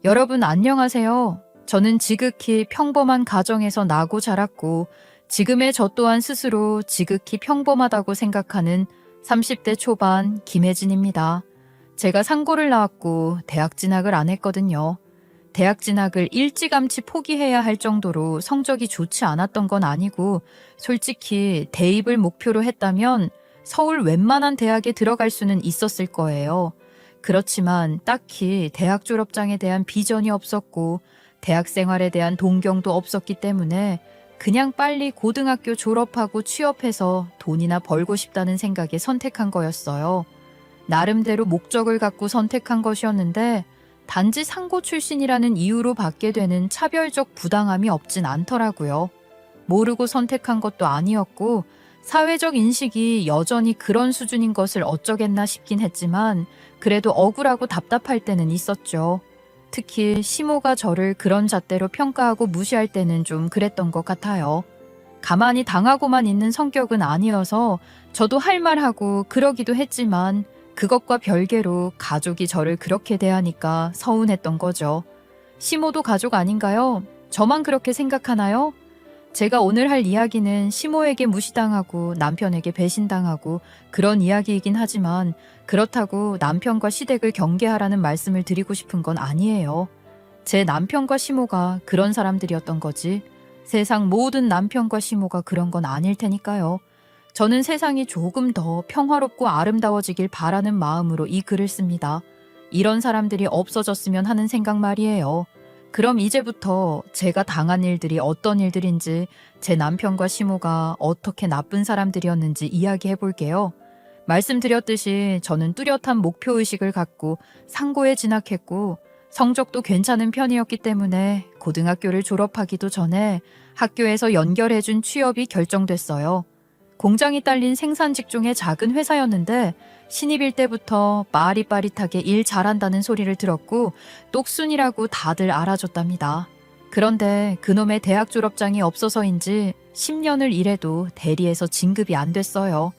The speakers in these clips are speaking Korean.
여러분 안녕하세요. 저는 지극히 평범한 가정에서 나고 자랐고 지금의 저 또한 스스로 지극히 평범하다고 생각하는 30대 초반 김혜진입니다. 제가 상고를 나왔고 대학 진학을 안 했거든요. 대학 진학을 일찌감치 포기해야 할 정도로 성적이 좋지 않았던 건 아니고 솔직히 대입을 목표로 했다면 서울 웬만한 대학에 들어갈 수는 있었을 거예요. 그렇지만 딱히 대학 졸업장에 대한 비전이 없었고 대학 생활에 대한 동경도 없었기 때문에 그냥 빨리 고등학교 졸업하고 취업해서 돈이나 벌고 싶다는 생각에 선택한 거였어요. 나름대로 목적을 갖고 선택한 것이었는데 단지 상고 출신이라는 이유로 받게 되는 차별적 부당함이 없진 않더라고요. 모르고 선택한 것도 아니었고 사회적 인식이 여전히 그런 수준인 것을 어쩌겠나 싶긴 했지만 그래도 억울하고 답답할 때는 있었죠. 특히 시모가 저를 그런 잣대로 평가하고 무시할 때는 좀 그랬던 것 같아요. 가만히 당하고만 있는 성격은 아니어서 저도 할 말하고 그러기도 했지만 그것과 별개로 가족이 저를 그렇게 대하니까 서운했던 거죠. 시모도 가족 아닌가요? 저만 그렇게 생각하나요? 제가 오늘 할 이야기는 시모에게 무시당하고 남편에게 배신당하고 그런 이야기이긴 하지만 그렇다고 남편과 시댁을 경계하라는 말씀을 드리고 싶은 건 아니에요. 제 남편과 시모가 그런 사람들이었던 거지 세상 모든 남편과 시모가 그런 건 아닐 테니까요. 저는 세상이 조금 더 평화롭고 아름다워지길 바라는 마음으로 이 글을 씁니다. 이런 사람들이 없어졌으면 하는 생각 말이에요. 그럼 이제부터 제가 당한 일들이 어떤 일들인지 제 남편과 시모가 어떻게 나쁜 사람들이었는지 이야기해 볼게요. 말씀드렸듯이 저는 뚜렷한 목표의식을 갖고 상고에 진학했고 성적도 괜찮은 편이었기 때문에 고등학교를 졸업하기도 전에 학교에서 연결해준 취업이 결정됐어요. 공장이 딸린 생산 직종의 작은 회사였는데 신입일 때부터 빠릿빠릿하게 일 잘한다는 소리를 들었고 똑순이라고 다들 알아줬답니다. 그런데 그놈의 대학 졸업장이 없어서인지 10년을 일해도 대리에서 진급이 안 됐어요.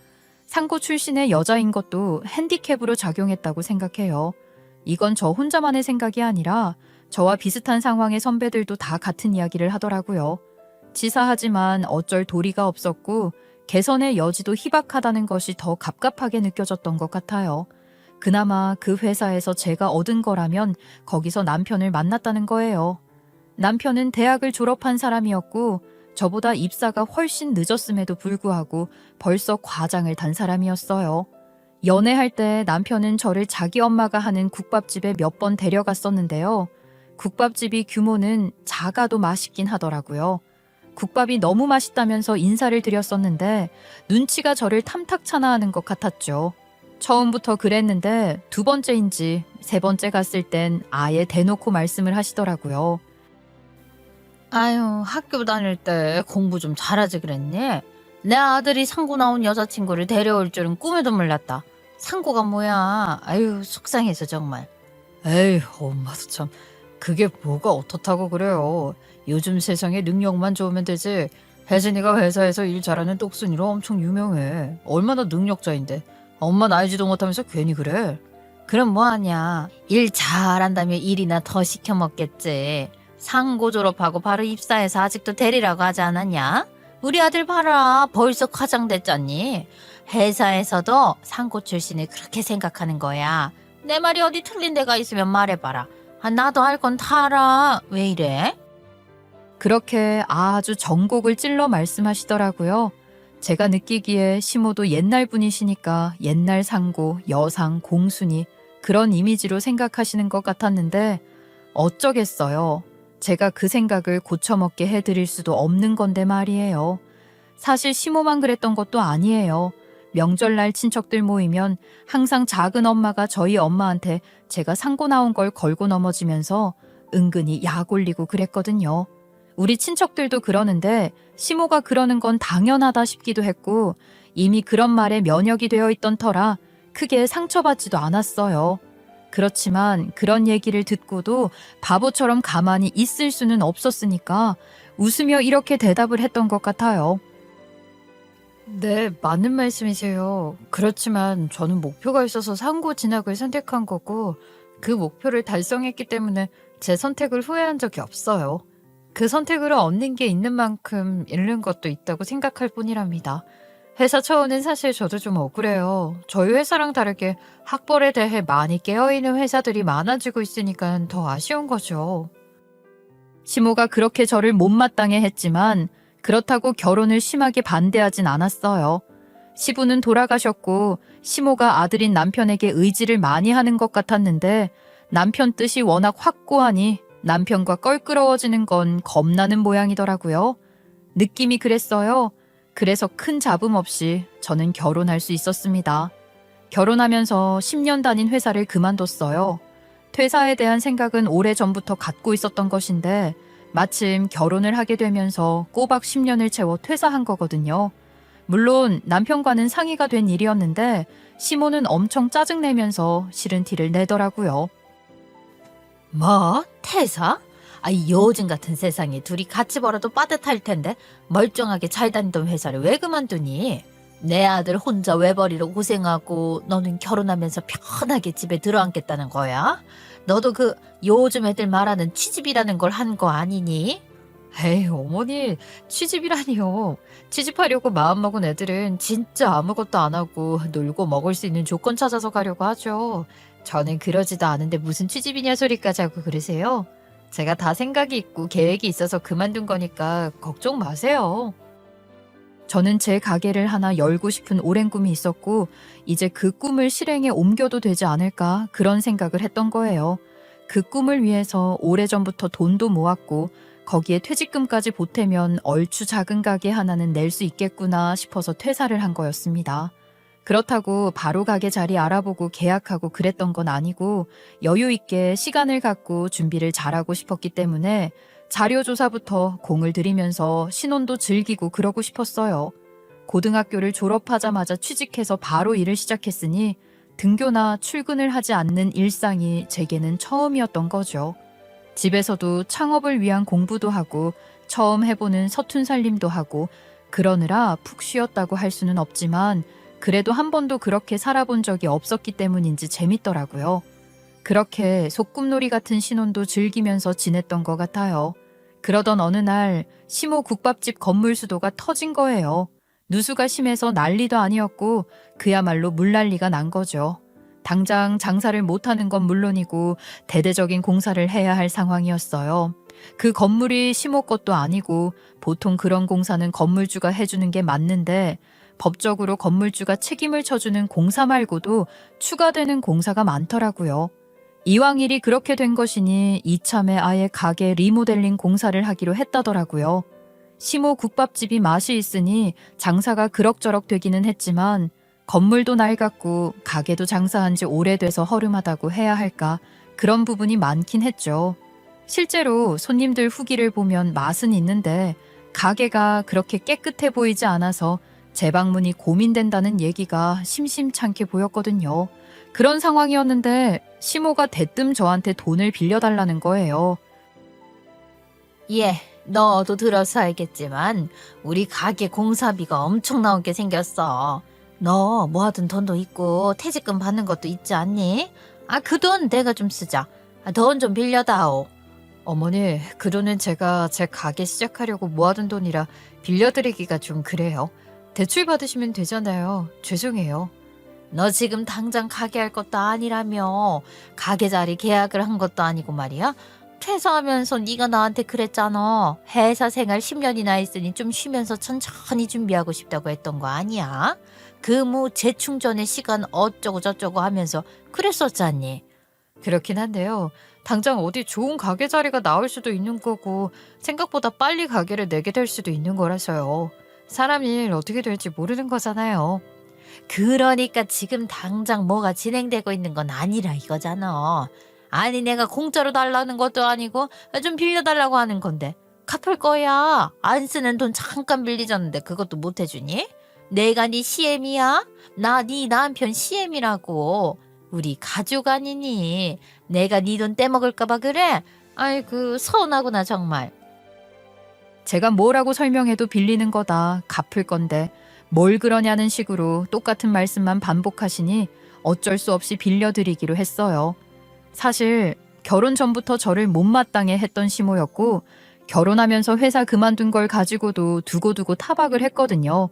상고 출신의 여자인 것도 핸디캡으로 작용했다고 생각해요. 이건 저 혼자만의 생각이 아니라 저와 비슷한 상황의 선배들도 다 같은 이야기를 하더라고요. 치사하지만 어쩔 도리가 없었고 개선의 여지도 희박하다는 것이 더 갑갑하게 느껴졌던 것 같아요. 그나마 그 회사에서 제가 얻은 거라면 거기서 남편을 만났다는 거예요. 남편은 대학을 졸업한 사람이었고 저보다 입사가 훨씬 늦었음에도 불구하고 벌써 과장을 단 사람이었어요. 연애할 때 남편은 저를 자기 엄마가 하는 국밥집에 몇 번 데려갔었는데요. 국밥집이 규모는 작아도 맛있긴 하더라고요. 국밥이 너무 맛있다면서 인사를 드렸었는데 눈치가 저를 탐탁찮아 하는 것 같았죠. 처음부터 그랬는데 두 번째인지 세 번째 갔을 땐 아예 대놓고 말씀을 하시더라고요. 아유, 학교 다닐 때 공부 좀 잘하지 그랬니? 내 아들이 상고 나온 여자친구를 데려올 줄은 꿈에도 몰랐다. 상고가 뭐야? 아유, 속상해서 정말. 에이, 엄마도 참 그게 뭐가 어떻다고 그래요. 요즘 세상에 능력만 좋으면 되지. 혜진이가 회사에서 일 잘하는 똑순이로 엄청 유명해. 얼마나 능력자인데. 엄마 나이지도 못하면서 괜히 그래. 그럼 뭐하냐? 일 잘한다며 일이나 더 시켜 먹겠지. 상고 졸업하고 바로 입사해서 아직도 대리라고 하지 않았냐? 우리 아들 봐라. 벌써 과장 됐잖니. 회사에서도 상고 출신을 그렇게 생각하는 거야. 내 말이 어디 틀린 데가 있으면 말해봐라. 아, 나도 할 건 다 알아. 왜 이래? 그렇게 아주 정곡을 찔러 말씀하시더라고요. 제가 느끼기에 시모도 옛날 분이시니까 옛날 상고, 여상, 공순이 그런 이미지로 생각하시는 것 같았는데 어쩌겠어요. 제가 그 생각을 고쳐먹게 해드릴 수도 없는 건데 말이에요. 사실 시모만 그랬던 것도 아니에요. 명절날 친척들 모이면 항상 작은 엄마가 저희 엄마한테 제가 상고 나온 걸 걸고 넘어지면서 은근히 약 올리고 그랬거든요. 우리 친척들도 그러는데 시모가 그러는 건 당연하다 싶기도 했고 이미 그런 말에 면역이 되어 있던 터라 크게 상처받지도 않았어요. 그렇지만 그런 얘기를 듣고도 바보처럼 가만히 있을 수는 없었으니까 웃으며 이렇게 대답을 했던 것 같아요. 네, 맞는 말씀이세요. 그렇지만 저는 목표가 있어서 상고 진학을 선택한 거고 그 목표를 달성했기 때문에 제 선택을 후회한 적이 없어요. 그 선택으로 얻는 게 있는 만큼 잃는 것도 있다고 생각할 뿐이랍니다. 회사 처우는 사실 저도 좀 억울해요. 저희 회사랑 다르게 학벌에 대해 많이 깨어있는 회사들이 많아지고 있으니까 더 아쉬운 거죠. 시모가 그렇게 저를 못마땅해 했지만 그렇다고 결혼을 심하게 반대하진 않았어요. 시부는 돌아가셨고 시모가 아들인 남편에게 의지를 많이 하는 것 같았는데 남편 뜻이 워낙 확고하니 남편과 껄끄러워지는 건 겁나는 모양이더라고요. 느낌이 그랬어요. 그래서 큰 잡음 없이 저는 결혼할 수 있었습니다. 결혼하면서 10년 다닌 회사를 그만뒀어요. 퇴사에 대한 생각은 오래전부터 갖고 있었던 것인데 마침 결혼을 하게 되면서 꼬박 10년을 채워 퇴사한 거거든요. 물론 남편과는 상의가 된 일이었는데 시모는 엄청 짜증내면서 싫은 티를 내더라고요. 뭐? 퇴사? 요즘 같은 세상에 둘이 같이 벌어도 빠듯할 텐데 멀쩡하게 잘 다니던 회사를 왜 그만두니? 내 아들 혼자 외벌이로 고생하고 너는 결혼하면서 편하게 집에 들어앉겠다는 거야? 너도 그 요즘 애들 말하는 취집이라는 걸 한 거 아니니? 에이, 어머니, 취집이라니요. 취집하려고 마음먹은 애들은 진짜 아무것도 안 하고 놀고 먹을 수 있는 조건 찾아서 가려고 하죠. 저는 그러지도 않은데 무슨 취집이냐 소리까지 하고 그러세요? 제가 다 생각이 있고 계획이 있어서 그만둔 거니까 걱정 마세요. 저는 제 가게를 하나 열고 싶은 오랜 꿈이 있었고 이제 그 꿈을 실행에 옮겨도 되지 않을까 그런 생각을 했던 거예요. 그 꿈을 위해서 오래전부터 돈도 모았고 거기에 퇴직금까지 보태면 얼추 작은 가게 하나는 낼 수 있겠구나 싶어서 퇴사를 한 거였습니다. 그렇다고 바로 가게 자리 알아보고 계약하고 그랬던 건 아니고 여유 있게 시간을 갖고 준비를 잘하고 싶었기 때문에 자료조사부터 공을 들이면서 신혼도 즐기고 그러고 싶었어요. 고등학교를 졸업하자마자 취직해서 바로 일을 시작했으니 등교나 출근을 하지 않는 일상이 제게는 처음이었던 거죠. 집에서도 창업을 위한 공부도 하고 처음 해보는 서툰 살림도 하고 그러느라 푹 쉬었다고 할 수는 없지만 그래도 한 번도 그렇게 살아본 적이 없었기 때문인지 재밌더라고요. 그렇게 소꿉놀이 같은 신혼도 즐기면서 지냈던 것 같아요. 그러던 어느 날 시모 국밥집 건물 수도가 터진 거예요. 누수가 심해서 난리도 아니었고 그야말로 물난리가 난 거죠. 당장 장사를 못하는 건 물론이고 대대적인 공사를 해야 할 상황이었어요. 그 건물이 시모 것도 아니고 보통 그런 공사는 건물주가 해주는 게 맞는데 법적으로 건물주가 책임을 져주는 공사 말고도 추가되는 공사가 많더라고요. 이왕 일이 그렇게 된 것이니 이참에 아예 가게 리모델링 공사를 하기로 했다더라고요. 시모 국밥집이 맛이 있으니 장사가 그럭저럭 되기는 했지만 건물도 낡았고 가게도 장사한 지 오래돼서 허름하다고 해야 할까 그런 부분이 많긴 했죠. 실제로 손님들 후기를 보면 맛은 있는데 가게가 그렇게 깨끗해 보이지 않아서 재방문이 고민된다는 얘기가 심심찮게 보였거든요. 그런 상황이었는데 시모가 대뜸 저한테 돈을 빌려달라는 거예요. 예, 너도 들어서 알겠지만 우리 가게 공사비가 엄청 나오게 생겼어. 너 모아둔 돈도 있고 퇴직금 받는 것도 있지 않니? 그 돈 내가 좀 쓰자. 돈 좀 빌려다오. 어머니, 그 돈은 제가 제 가게 시작하려고 모아둔 돈이라 빌려드리기가 좀 그래요. 대출 받으시면 되잖아요. 죄송해요. 너 지금 당장 가게 할 것도 아니라며. 가게 자리 계약을 한 것도 아니고 말이야. 퇴사하면서 네가 나한테 그랬잖아. 회사 생활 10년이나 했으니 좀 쉬면서 천천히 준비하고 싶다고 했던 거 아니야? 그 재충전의 시간 어쩌고 저쩌고 하면서 그랬었잖니. 그렇긴 한데요. 당장 어디 좋은 가게 자리가 나올 수도 있는 거고 생각보다 빨리 가게를 내게 될 수도 있는 거라서요. 사람 일 어떻게 될지 모르는 거잖아요. 그러니까 지금 당장 뭐가 진행되고 있는 건 아니라 이거잖아. 아니 내가 공짜로 달라는 것도 아니고 좀 빌려달라고 하는 건데 갚을 거야. 안 쓰는 돈 잠깐 빌리줬는데 그것도 못 해주니? 내가 네 CM이야? 나 네 남편 CM이라고. 우리 가족 아니니? 내가 네 돈 떼먹을까 봐 그래? 아이고 서운하구나 정말. 제가 뭐라고 설명해도 빌리는 거다. 갚을 건데 뭘 그러냐는 식으로 똑같은 말씀만 반복하시니 어쩔 수 없이 빌려드리기로 했어요. 사실 결혼 전부터 저를 못마땅해 했던 시모였고 결혼하면서 회사 그만둔 걸 가지고도 두고두고 타박을 했거든요.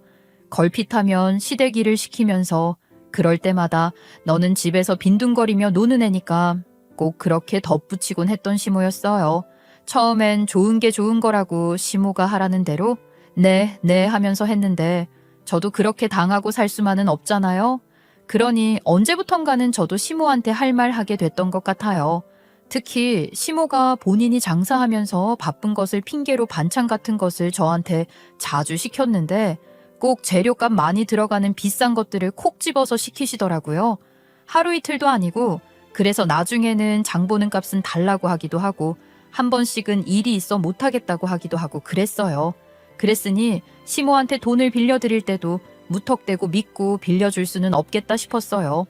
걸핏하면 시댁일을 시키면서 그럴 때마다 너는 집에서 빈둥거리며 노는 애니까 꼭 그렇게 덧붙이곤 했던 시모였어요. 처음엔 좋은 게 좋은 거라고 시모가 하라는 대로 네, 네 하면서 했는데 저도 그렇게 당하고 살 수만은 없잖아요. 그러니 언제부턴가는 저도 시모한테 할 말 하게 됐던 것 같아요. 특히 시모가 본인이 장사하면서 바쁜 것을 핑계로 반찬 같은 것을 저한테 자주 시켰는데 꼭 재료값 많이 들어가는 비싼 것들을 콕 집어서 시키시더라고요. 하루 이틀도 아니고 그래서 나중에는 장 보는 값은 달라고 하기도 하고 한 번씩은 일이 있어 못하겠다고 하기도 하고 그랬어요. 그랬으니 시모한테 돈을 빌려드릴 때도 무턱대고 믿고 빌려줄 수는 없겠다 싶었어요.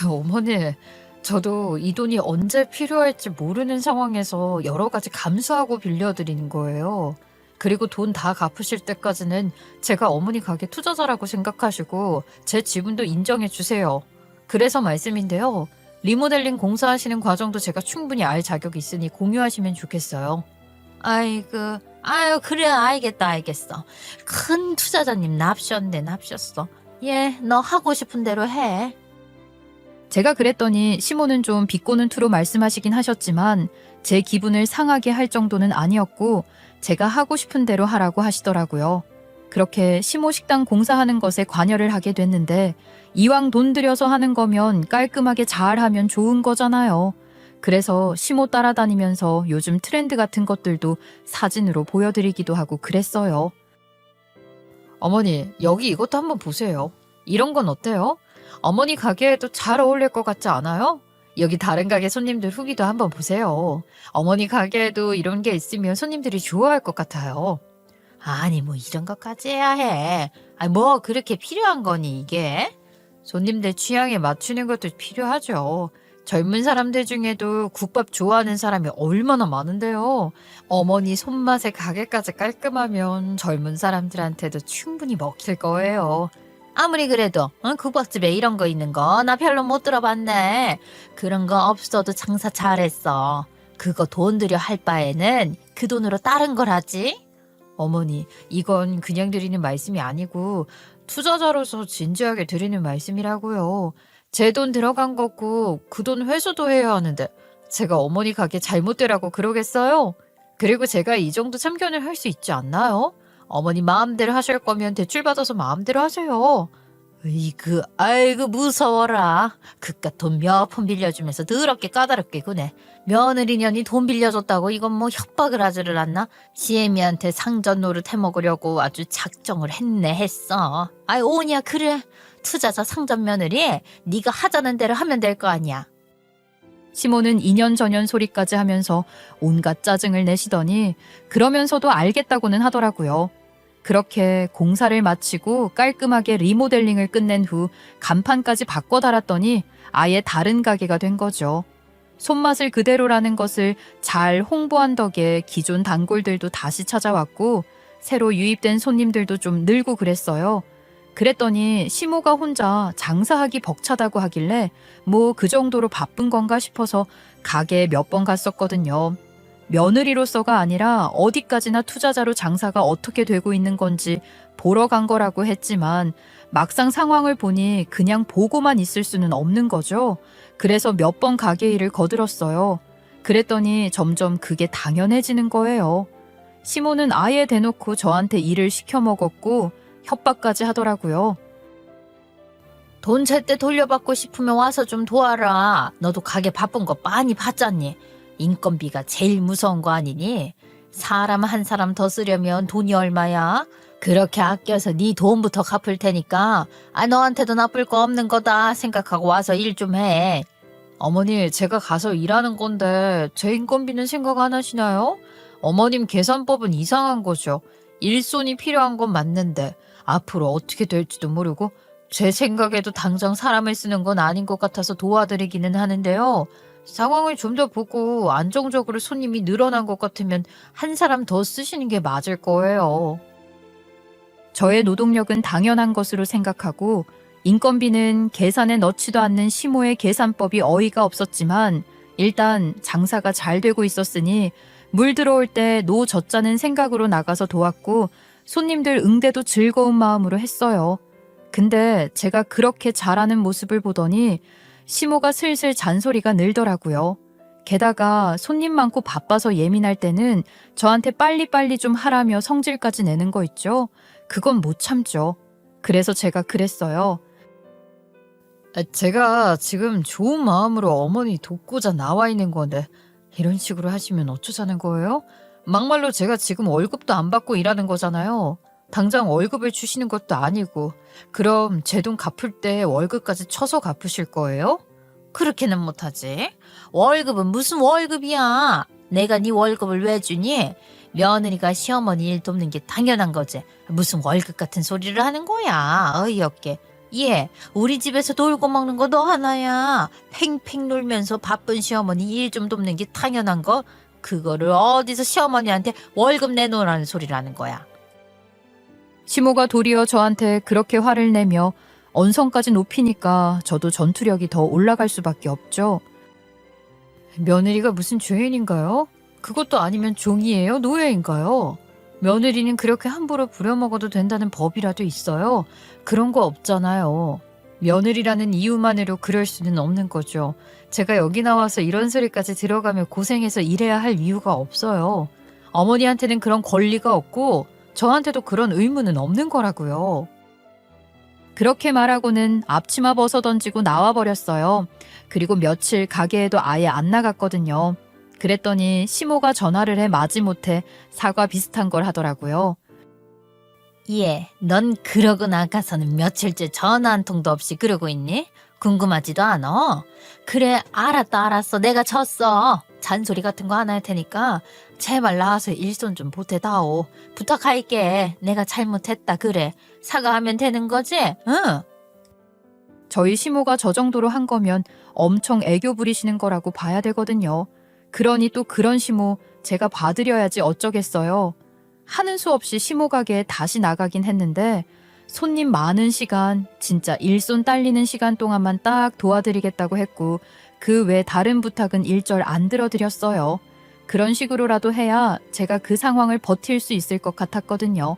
어머니, 저도 이 돈이 언제 필요할지 모르는 상황에서 여러 가지 감수하고 빌려드리는 거예요. 그리고 돈 다 갚으실 때까지는 제가 어머니 가게 투자자라고 생각하시고 제 지분도 인정해 주세요. 그래서 말씀인데요. 리모델링 공사하시는 과정도 제가 충분히 알 자격이 있으니 공유하시면 좋겠어요. 아이고, 아유, 그래, 알겠어. 큰 투자자님 납셨어. 예, 너 하고 싶은 대로 해. 제가 그랬더니 시모는 좀 비꼬는 투로 말씀하시긴 하셨지만 제 기분을 상하게 할 정도는 아니었고 제가 하고 싶은 대로 하라고 하시더라고요. 그렇게 시모 식당 공사하는 것에 관여를 하게 됐는데 이왕 돈 들여서 하는 거면 깔끔하게 잘하면 좋은 거잖아요. 그래서 시모 따라다니면서 요즘 트렌드 같은 것들도 사진으로 보여드리기도 하고 그랬어요. 어머니, 여기 이것도 한번 보세요. 이런 건 어때요? 어머니 가게에도 잘 어울릴 것 같지 않아요? 여기 다른 가게 손님들 후기도 한번 보세요. 어머니 가게에도 이런 게 있으면 손님들이 좋아할 것 같아요. 아니, 뭐 이런 것까지 해야 해. 아니, 뭐 그렇게 필요한 거니, 이게? 손님들 취향에 맞추는 것도 필요하죠. 젊은 사람들 중에도 국밥 좋아하는 사람이 얼마나 많은데요. 어머니 손맛에 가게까지 깔끔하면 젊은 사람들한테도 충분히 먹힐 거예요. 아무리 그래도 국밥집에 이런 거 있는 거 나 별로 못 들어봤네. 그런 거 없어도 장사 잘했어. 그거 돈 들여 할 바에는 그 돈으로 다른 걸 하지. 어머니, 이건 그냥 드리는 말씀이 아니고 투자자로서 진지하게 드리는 말씀이라고요. 제 돈 들어간 거고 그 돈 회수도 해야 하는데 제가 어머니 가게 잘못되라고 그러겠어요? 그리고 제가 이 정도 참견을 할 수 있지 않나요? 어머니 마음대로 하실 거면 대출 받아서 마음대로 하세요. 아이고 무서워라. 그깟 돈 몇 푼 빌려주면서 더럽게 까다롭게 구네. 며느리년이 돈 빌려줬다고 이건 뭐 협박을 하지를 않나? 지혜미한테 상전 노릇 해먹으려고 아주 작정을 했어. 아이 오냐 그래. 투자자 상전 며느리 네가 하자는 대로 하면 될 거 아니야. 시모는 2년 전년 소리까지 하면서 온갖 짜증을 내시더니 그러면서도 알겠다고는 하더라고요. 그렇게 공사를 마치고 깔끔하게 리모델링을 끝낸 후 간판까지 바꿔 달았더니 아예 다른 가게가 된 거죠. 손맛을 그대로라는 것을 잘 홍보한 덕에 기존 단골들도 다시 찾아왔고 새로 유입된 손님들도 좀 늘고 그랬어요. 그랬더니 시모가 혼자 장사하기 벅차다고 하길래 뭐 그 정도로 바쁜 건가 싶어서 가게에 몇 번 갔었거든요. 며느리로서가 아니라 어디까지나 투자자로 장사가 어떻게 되고 있는 건지 보러 간 거라고 했지만 막상 상황을 보니 그냥 보고만 있을 수는 없는 거죠. 그래서 몇 번 가게 일을 거들었어요. 그랬더니 점점 그게 당연해지는 거예요. 시모는 아예 대놓고 저한테 일을 시켜 먹었고 협박까지 하더라고요. 돈 제때 돌려받고 싶으면 와서 좀 도와라. 너도 가게 바쁜 거 많이 봤잖니. 인건비가 제일 무서운 거 아니니? 사람 한 사람 더 쓰려면 돈이 얼마야? 그렇게 아껴서 네 돈부터 갚을 테니까 너한테도 나쁠 거 없는 거다 생각하고 와서 일 좀 해. 어머니, 제가 가서 일하는 건데 제 인건비는 생각 안 하시나요? 어머님 계산법은 이상한 거죠. 일손이 필요한 건 맞는데 앞으로 어떻게 될지도 모르고 제 생각에도 당장 사람을 쓰는 건 아닌 것 같아서 도와드리기는 하는데요. 상황을 좀 더 보고 안정적으로 손님이 늘어난 것 같으면 한 사람 더 쓰시는 게 맞을 거예요. 저의 노동력은 당연한 것으로 생각하고 인건비는 계산에 넣지도 않는 시모의 계산법이 어이가 없었지만 일단 장사가 잘 되고 있었으니 물 들어올 때 노 젓자는 생각으로 나가서 도왔고 손님들 응대도 즐거운 마음으로 했어요. 근데 제가 그렇게 잘하는 모습을 보더니 시모가 슬슬 잔소리가 늘더라고요. 게다가 손님 많고 바빠서 예민할 때는 저한테 빨리빨리 좀 하라며 성질까지 내는 거 있죠? 그건 못 참죠. 그래서 제가 그랬어요. 제가 지금 좋은 마음으로 어머니 돕고자 나와 있는 건데 이런 식으로 하시면 어쩌자는 거예요? 막말로 제가 지금 월급도 안 받고 일하는 거잖아요. 당장 월급을 주시는 것도 아니고 그럼 제 돈 갚을 때 월급까지 쳐서 갚으실 거예요? 그렇게는 못하지. 월급은 무슨 월급이야. 내가 네 월급을 왜 주니? 며느리가 시어머니 일 돕는 게 당연한 거지. 무슨 월급 같은 소리를 하는 거야. 어이없게. 얘, 우리 집에서 놀고 먹는 거 너 하나야. 팽팽 놀면서 바쁜 시어머니 일 좀 돕는 게 당연한 거? 그거를 어디서 시어머니한테 월급 내놓으라는 소리를 하는 거야. 시모가 도리어 저한테 그렇게 화를 내며 언성까지 높이니까 저도 전투력이 더 올라갈 수밖에 없죠. 며느리가 무슨 죄인인가요? 그것도 아니면 종이에요? 노예인가요? 며느리는 그렇게 함부로 부려먹어도 된다는 법이라도 있어요? 그런 거 없잖아요. 며느리라는 이유만으로 그럴 수는 없는 거죠. 제가 여기 나와서 이런 소리까지 들어가며 고생해서 일해야 할 이유가 없어요. 어머니한테는 그런 권리가 없고 저한테도 그런 의무는 없는 거라고요. 그렇게 말하고는 앞치마 벗어 던지고 나와버렸어요. 그리고 며칠 가게에도 아예 안 나갔거든요. 그랬더니 시모가 전화를 해 마지못해 사과 비슷한 걸 하더라고요. 얘, 넌 그러고 나가서는 며칠째 전화 한 통도 없이 그러고 있니? 궁금하지도 않아. 그래, 알았어. 내가 졌어. 잔소리 같은 거 안 할 테니까 제발 나와서 일손 좀 보태다오. 부탁할게. 내가 잘못했다. 그래. 사과하면 되는 거지? 응. 저희 시모가 저 정도로 한 거면 엄청 애교 부리시는 거라고 봐야 되거든요. 그러니 또 그런 시모 제가 봐드려야지 어쩌겠어요. 하는 수 없이 시모 가게에 다시 나가긴 했는데 손님 많은 시간, 진짜 일손 딸리는 시간 동안만 딱 도와드리겠다고 했고 그 외 다른 부탁은 일절 안 들어드렸어요. 그런 식으로라도 해야 제가 그 상황을 버틸 수 있을 것 같았거든요.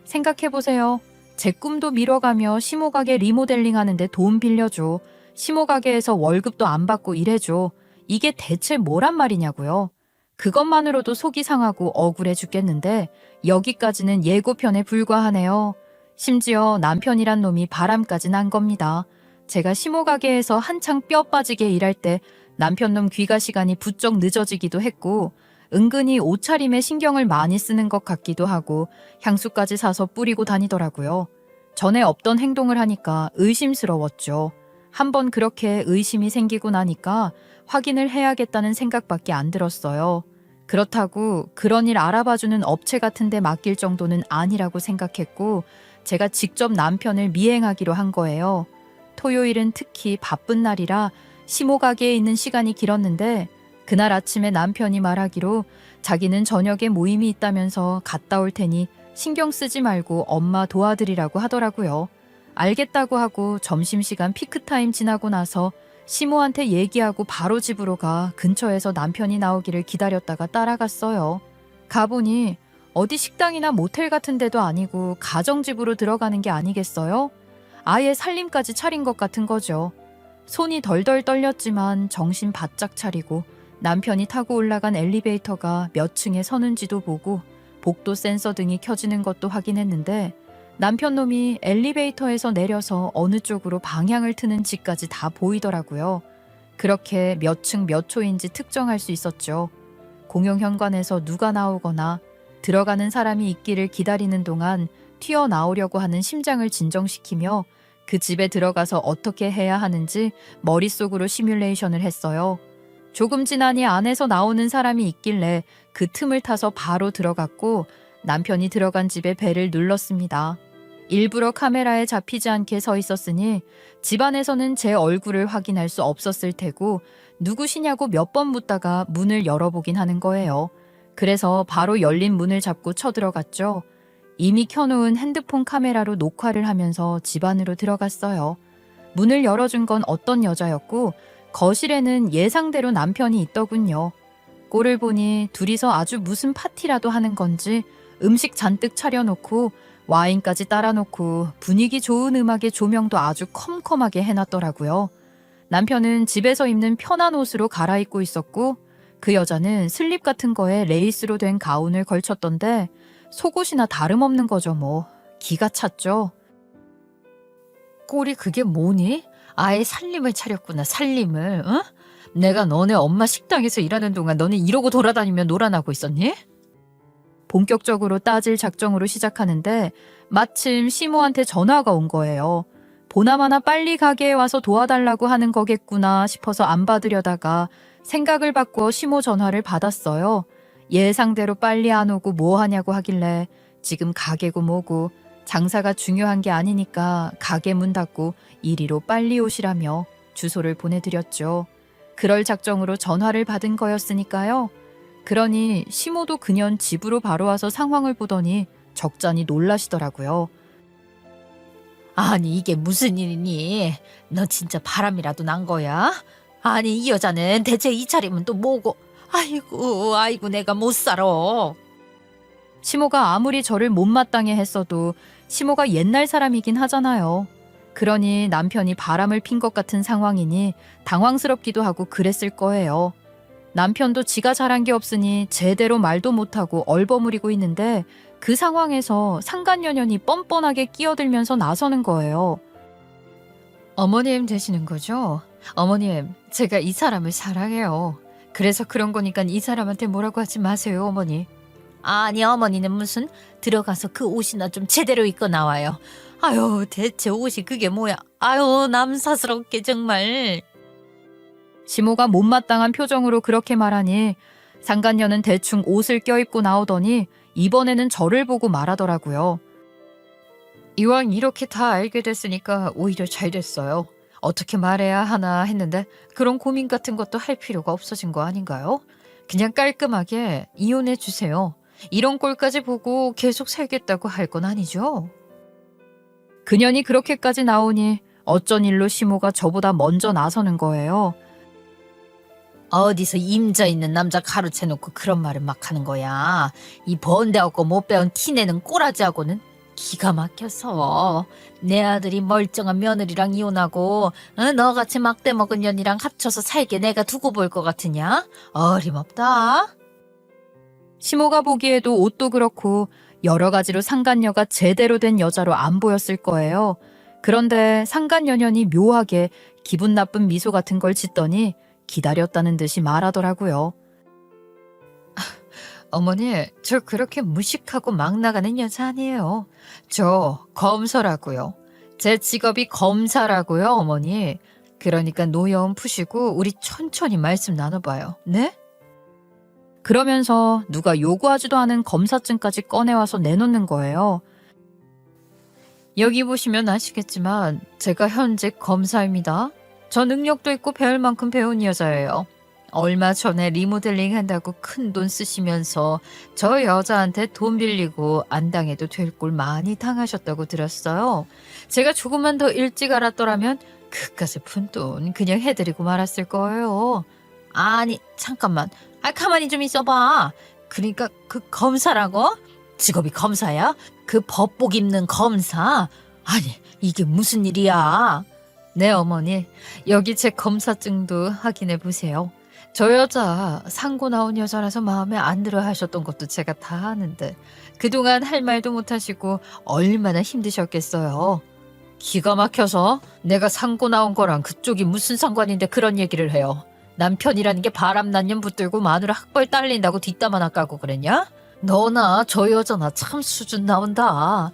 생각해보세요. 제 꿈도 미뤄가며 시모 가게 리모델링 하는데 돈 빌려줘. 시모 가게에서 월급도 안 받고 일해줘. 이게 대체 뭐란 말이냐고요. 그것만으로도 속이 상하고 억울해 죽겠는데 여기까지는 예고편에 불과하네요. 심지어 남편이란 놈이 바람까지 난 겁니다. 제가 시모 가게에서 한창 뼈 빠지게 일할 때 남편 놈 귀가 시간이 부쩍 늦어지기도 했고 은근히 옷차림에 신경을 많이 쓰는 것 같기도 하고 향수까지 사서 뿌리고 다니더라고요. 전에 없던 행동을 하니까 의심스러웠죠. 한번 그렇게 의심이 생기고 나니까 확인을 해야겠다는 생각밖에 안 들었어요. 그렇다고 그런 일 알아봐주는 업체 같은 데 맡길 정도는 아니라고 생각했고 제가 직접 남편을 미행하기로 한 거예요. 토요일은 특히 바쁜 날이라 시모 가게에 있는 시간이 길었는데 그날 아침에 남편이 말하기로 자기는 저녁에 모임이 있다면서 갔다 올 테니 신경 쓰지 말고 엄마 도와드리라고 하더라고요. 알겠다고 하고 점심시간 피크타임 지나고 나서 시모한테 얘기하고 바로 집으로 가 근처에서 남편이 나오기를 기다렸다가 따라갔어요. 가보니 어디 식당이나 모텔 같은 데도 아니고 가정집으로 들어가는 게 아니겠어요? 아예 살림까지 차린 것 같은 거죠. 손이 덜덜 떨렸지만 정신 바짝 차리고 남편이 타고 올라간 엘리베이터가 몇 층에 서는지도 보고 복도 센서 등이 켜지는 것도 확인했는데 남편 놈이 엘리베이터에서 내려서 어느 쪽으로 방향을 트는 지까지 다 보이더라고요. 그렇게 몇 층 몇 초인지 특정할 수 있었죠. 공용현관에서 누가 나오거나 들어가는 사람이 있기를 기다리는 동안 튀어나오려고 하는 심장을 진정시키며 그 집에 들어가서 어떻게 해야 하는지 머릿속으로 시뮬레이션을 했어요. 조금 지나니 안에서 나오는 사람이 있길래 그 틈을 타서 바로 들어갔고 남편이 들어간 집에 벨을 눌렀습니다. 일부러 카메라에 잡히지 않게 서 있었으니 집안에서는 제 얼굴을 확인할 수 없었을 테고 누구시냐고 몇 번 묻다가 문을 열어보긴 하는 거예요. 그래서 바로 열린 문을 잡고 쳐들어갔죠. 이미 켜놓은 핸드폰 카메라로 녹화를 하면서 집 안으로 들어갔어요. 문을 열어준 건 어떤 여자였고 거실에는 예상대로 남편이 있더군요. 꼴을 보니 둘이서 아주 무슨 파티라도 하는 건지 음식 잔뜩 차려놓고 와인까지 따라놓고 분위기 좋은 음악에 조명도 아주 컴컴하게 해놨더라고요. 남편은 집에서 입는 편한 옷으로 갈아입고 있었고 그 여자는 슬립 같은 거에 레이스로 된 가운을 걸쳤던데 속옷이나 다름없는 거죠 뭐. 기가 찼죠. 꼴이 그게 뭐니? 아예 살림을 차렸구나, 살림을. 응? 내가 너네 엄마 식당에서 일하는 동안 너네 이러고 돌아다니며 놀아나고 있었니? 본격적으로 따질 작정으로 시작하는데 마침 시모한테 전화가 온 거예요. 보나마나 빨리 가게에 와서 도와달라고 하는 거겠구나 싶어서 안 받으려다가 생각을 바꾸어 시모 전화를 받았어요. 예상대로 빨리 안 오고 뭐 하냐고 하길래 지금 가게고 뭐고 장사가 중요한 게 아니니까 가게 문 닫고 이리로 빨리 오시라며 주소를 보내드렸죠. 그럴 작정으로 전화를 받은 거였으니까요. 그러니 시모도 그년 집으로 바로 와서 상황을 보더니 적잖이 놀라시더라고요. 아니 이게 무슨 일이니? 너 진짜 바람이라도 난 거야? 아니 이 여자는 대체 이 차림은 또 뭐고? 아이고 내가 못 살아. 시모가 아무리 저를 못마땅해 했어도 시모가 옛날 사람이긴 하잖아요. 그러니 남편이 바람을 핀 것 같은 상황이니 당황스럽기도 하고 그랬을 거예요. 남편도 지가 잘한 게 없으니 제대로 말도 못하고 얼버무리고 있는데 그 상황에서 상간녀년이 뻔뻔하게 끼어들면서 나서는 거예요. 어머님 되시는 거죠? 어머님, 제가 이 사람을 사랑해요. 그래서 그런 거니까 이 사람한테 뭐라고 하지 마세요, 어머니. 아니, 어머니는 무슨 들어가서 그 옷이나 좀 제대로 입고 나와요. 아유, 대체 옷이 그게 뭐야? 아유, 남사스럽게 정말. 시모가 못마땅한 표정으로 그렇게 말하니 상간녀는 대충 옷을 껴입고 나오더니 이번에는 저를 보고 말하더라고요. 이왕 이렇게 다 알게 됐으니까 오히려 잘 됐어요. 어떻게 말해야 하나 했는데 그런 고민 같은 것도 할 필요가 없어진 거 아닌가요? 그냥 깔끔하게 이혼해 주세요. 이런 꼴까지 보고 계속 살겠다고 할 건 아니죠? 그년이 그렇게까지 나오니 어쩐 일로 시모가 저보다 먼저 나서는 거예요. 어디서 임자 있는 남자 가로채놓고 그런 말을 막 하는 거야. 이 번데없고 못 배운 티내는 꼬라지하고는 기가 막혀서 내 아들이 멀쩡한 며느리랑 이혼하고 너같이 막대 먹은 년이랑 합쳐서 살게 내가 두고 볼 것 같으냐? 어림없다. 시모가 보기에도 옷도 그렇고 여러 가지로 상간녀가 제대로 된 여자로 안 보였을 거예요. 그런데 상간녀년이 묘하게 기분 나쁜 미소 같은 걸 짓더니 기다렸다는 듯이 말하더라고요. 어머니, 저 그렇게 무식하고 막 나가는 여자 아니에요. 저 검서라고요. 제 직업이 검사라고요, 어머니. 그러니까 노여움 푸시고 우리 천천히 말씀 나눠봐요. 네? 그러면서 누가 요구하지도 않은 검사증까지 꺼내와서 내놓는 거예요. 여기 보시면 아시겠지만 제가 현직 검사입니다. 저 능력도 있고 배울 만큼 배운 여자예요. 얼마 전에 리모델링 한다고 큰 돈 쓰시면서 저 여자한테 돈 빌리고 안 당해도 될 꼴 많이 당하셨다고 들었어요. 제가 조금만 더 일찍 알았더라면 그깟의 푼돈 그냥 해드리고 말았을 거예요. 아니 잠깐만, 가만히 좀 있어봐. 그러니까 그 검사라고? 직업이 검사야? 그 법복 입는 검사? 아니 이게 무슨 일이야? 네 어머니, 여기 제 검사증도 확인해 보세요. 저 여자 상고 나온 여자라서 마음에 안 들어 하셨던 것도 제가 다 아는데 그동안 할 말도 못하시고 얼마나 힘드셨겠어요. 기가 막혀서 내가 상고 나온 거랑 그쪽이 무슨 상관인데 그런 얘기를 해요. 남편이라는 게 바람난 년 붙들고 마누라 학벌 딸린다고 뒷담 하나 까고 그랬냐? 너나 저 여자나 참 수준 나온다.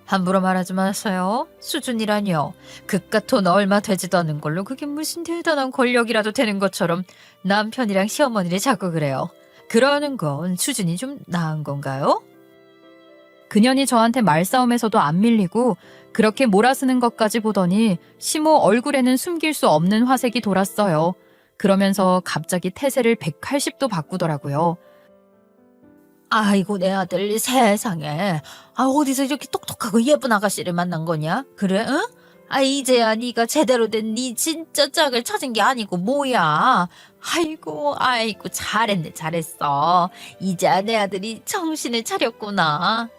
함부로 말하지 마세요. 수준이라뇨. 그깟 돈 얼마 되지도 않은 걸로 그게 무슨 대단한 권력이라도 되는 것처럼 남편이랑 시어머니를 자꾸 그래요. 그러는 건 수준이 좀 나은 건가요? 그년이 저한테 말싸움에서도 안 밀리고 그렇게 몰아쓰는 것까지 보더니 시모 얼굴에는 숨길 수 없는 화색이 돌았어요. 그러면서 갑자기 태세를 180도 바꾸더라고요. 아이고 내 아들 세상에. 어디서 이렇게 똑똑하고 예쁜 아가씨를 만난 거냐? 그래 응? 이제야 네가 제대로 된 네 진짜 짝을 찾은 게 아니고 뭐야. 아이고 잘했네 잘했어. 이제야 내 아들이 정신을 차렸구나.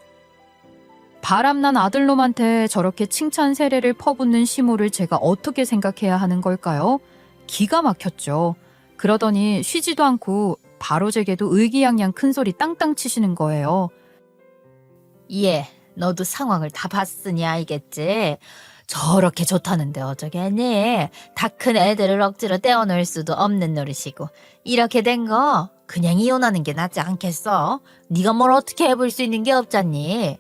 바람난 아들놈한테 저렇게 칭찬 세례를 퍼붓는 시모를 제가 어떻게 생각해야 하는 걸까요? 기가 막혔죠. 그러더니 쉬지도 않고 바로 제게도 의기양양 큰소리 땅땅 치시는 거예요. 예, 너도 상황을 다 봤으니 알겠지. 저렇게 좋다는데 어쩌겠니? 다 큰 애들을 억지로 떼어놓을 수도 없는 노릇이고 이렇게 된 거 그냥 이혼하는 게 낫지 않겠어? 네가 뭘 어떻게 해볼 수 있는 게 없잖니.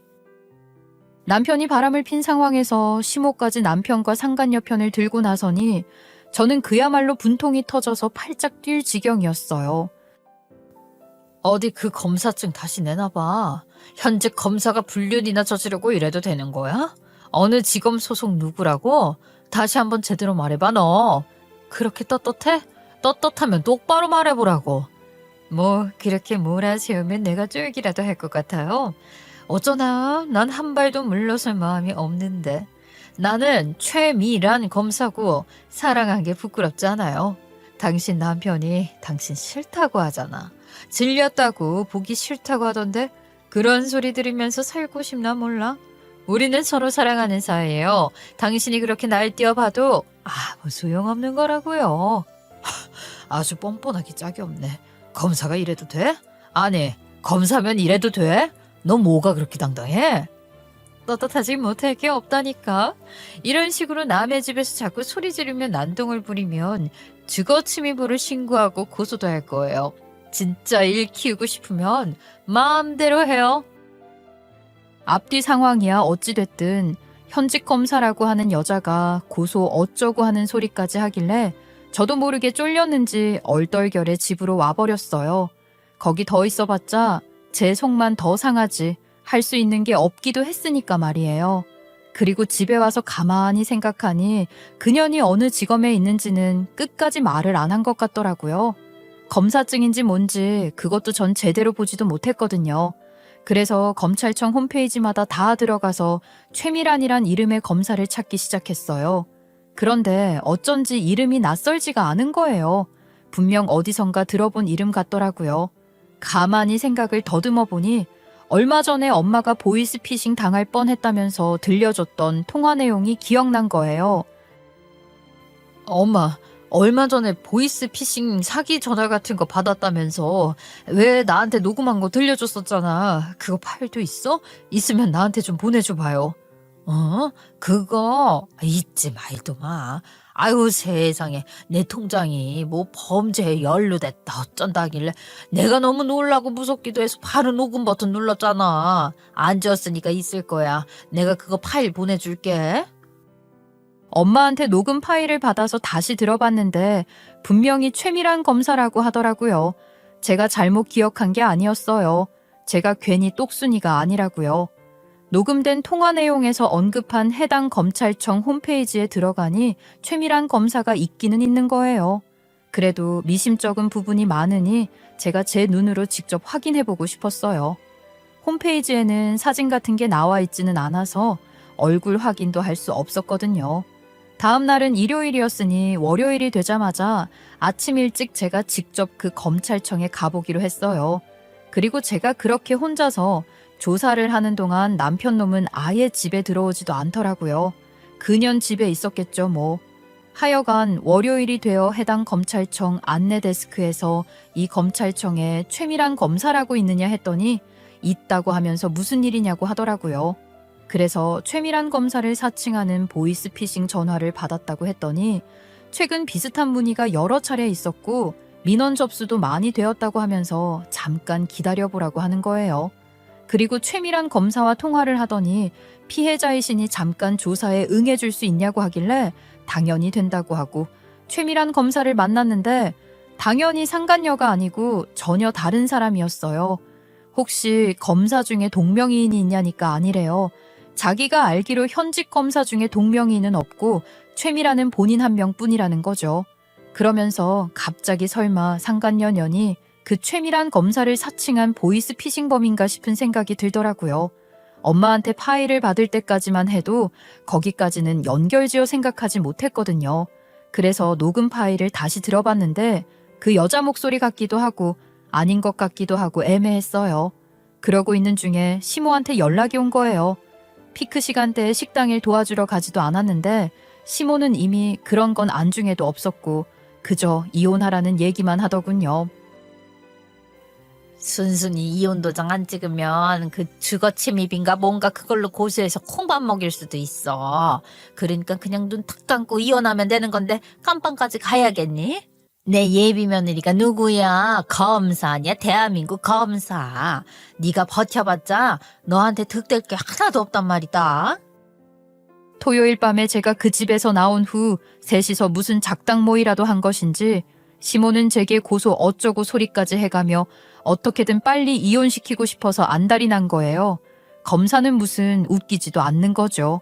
남편이 바람을 핀 상황에서 시모까지 남편과 상간녀 편을 들고 나서니 저는 그야말로 분통이 터져서 팔짝 뛸 지경이었어요. 어디 그 검사증 다시 내놔봐. 현직 검사가 불륜이나 저지르고 이래도 되는 거야? 어느 지검 소속 누구라고? 다시 한번 제대로 말해봐 너. 그렇게 떳떳해? 떳떳하면 똑바로 말해보라고. 뭐 그렇게 몰아세우면 내가 쫄기라도 할 것 같아요. 어쩌나 난 한 발도 물러설 마음이 없는데. 나는 최미란 검사고 사랑한 게 부끄럽지 않아요. 당신 남편이 당신 싫다고 하잖아. 질렸다고 보기 싫다고 하던데 그런 소리 들으면서 살고 싶나 몰라? 우리는 서로 사랑하는 사이예요. 당신이 그렇게 날뛰어봐도 아무 소용없는 거라고요. 아주 뻔뻔하기 짝이 없네. 검사가 이래도 돼? 아니 검사면 이래도 돼? 너 뭐가 그렇게 당당해? 떳떳하지 못할 게 없다니까. 이런 식으로 남의 집에서 자꾸 소리 지르며 난동을 부리면 주거침입으로 신고하고 고소도 할 거예요. 진짜 일 키우고 싶으면 마음대로 해요. 앞뒤 상황이야 어찌됐든 현직 검사라고 하는 여자가 고소 어쩌고 하는 소리까지 하길래 저도 모르게 쫄렸는지 얼떨결에 집으로 와버렸어요. 거기 더 있어봤자 제 속만 더 상하지 할 수 있는 게 없기도 했으니까 말이에요. 그리고 집에 와서 가만히 생각하니 그년이 어느 지검에 있는지는 끝까지 말을 안 한 것 같더라고요. 검사증인지 뭔지 그것도 전 제대로 보지도 못했거든요. 그래서 검찰청 홈페이지마다 다 들어가서 최미란이란 이름의 검사를 찾기 시작했어요. 그런데 어쩐지 이름이 낯설지가 않은 거예요. 분명 어디선가 들어본 이름 같더라고요. 가만히 생각을 더듬어 보니 얼마 전에 엄마가 보이스피싱 당할 뻔했다면서 들려줬던 통화 내용이 기억난 거예요. 엄마, 얼마 전에 보이스피싱 사기 전화 같은 거 받았다면서 왜 나한테 녹음한 거 들려줬었잖아. 그거 파일도 있어? 있으면 나한테 좀 보내줘 봐요. 그거 잊지 말도 마. 아유 세상에 내 통장이 뭐 범죄에 연루됐다 어쩐다길래 내가 너무 놀라고 무섭기도 해서 바로 녹음 버튼 눌렀잖아. 안 지웠으니까 있을 거야. 내가 그거 파일 보내줄게. 엄마한테 녹음 파일을 받아서 다시 들어봤는데 분명히 최미란 검사라고 하더라고요. 제가 잘못 기억한 게 아니었어요. 제가 괜히 똑순이가 아니라고요. 녹음된 통화 내용에서 언급한 해당 검찰청 홈페이지에 들어가니 최미란 검사가 있기는 있는 거예요. 그래도 미심쩍은 부분이 많으니 제가 제 눈으로 직접 확인해보고 싶었어요. 홈페이지에는 사진 같은 게 나와 있지는 않아서 얼굴 확인도 할 수 없었거든요. 다음 날은 일요일이었으니 월요일이 되자마자 아침 일찍 제가 직접 그 검찰청에 가보기로 했어요. 그리고 제가 그렇게 혼자서 조사를 하는 동안 남편 놈은 아예 집에 들어오지도 않더라고요. 그년 집에 있었겠죠 뭐. 하여간 월요일이 되어 해당 검찰청 안내 데스크에서 이 검찰청에 최미란 검사라고 있느냐 했더니 있다고 하면서 무슨 일이냐고 하더라고요. 그래서 최미란 검사를 사칭하는 보이스피싱 전화를 받았다고 했더니 최근 비슷한 문의가 여러 차례 있었고 민원 접수도 많이 되었다고 하면서 잠깐 기다려보라고 하는 거예요. 그리고 최미란 검사와 통화를 하더니 피해자이시니 잠깐 조사에 응해줄 수 있냐고 하길래 당연히 된다고 하고 최미란 검사를 만났는데 당연히 상간녀가 아니고 전혀 다른 사람이었어요. 혹시 검사 중에 동명이인이 있냐니까 아니래요. 자기가 알기로 현직 검사 중에 동명이인은 없고 최미란은 본인 한 명뿐이라는 거죠. 그러면서 갑자기 설마 상간녀년이 그 최미란 검사를 사칭한 보이스피싱범인가 싶은 생각이 들더라고요. 엄마한테 파일을 받을 때까지만 해도 거기까지는 연결지어 생각하지 못했거든요. 그래서 녹음 파일을 다시 들어봤는데 그 여자 목소리 같기도 하고 아닌 것 같기도 하고 애매했어요. 그러고 있는 중에 시모한테 연락이 온 거예요. 피크 시간대에 식당일 도와주러 가지도 않았는데 시모는 이미 그런 건 안중에도 없었고 그저 이혼하라는 얘기만 하더군요. 순순히 이혼 도장 안 찍으면 그 주거 침입인가 뭔가 그걸로 고소해서 콩밥 먹일 수도 있어. 그러니까 그냥 눈 탁 감고 이혼하면 되는 건데 깜빵까지 가야겠니? 내 예비 며느리가 누구야? 검사 아니야? 대한민국 검사. 네가 버텨봤자 너한테 득될 게 하나도 없단 말이다. 토요일 밤에 제가 그 집에서 나온 후 셋이서 무슨 작당 모의라도 한 것인지 시모는 제게 고소 어쩌고 소리까지 해가며 어떻게든 빨리 이혼시키고 싶어서 안달이 난 거예요. 검사는 무슨 웃기지도 않는 거죠.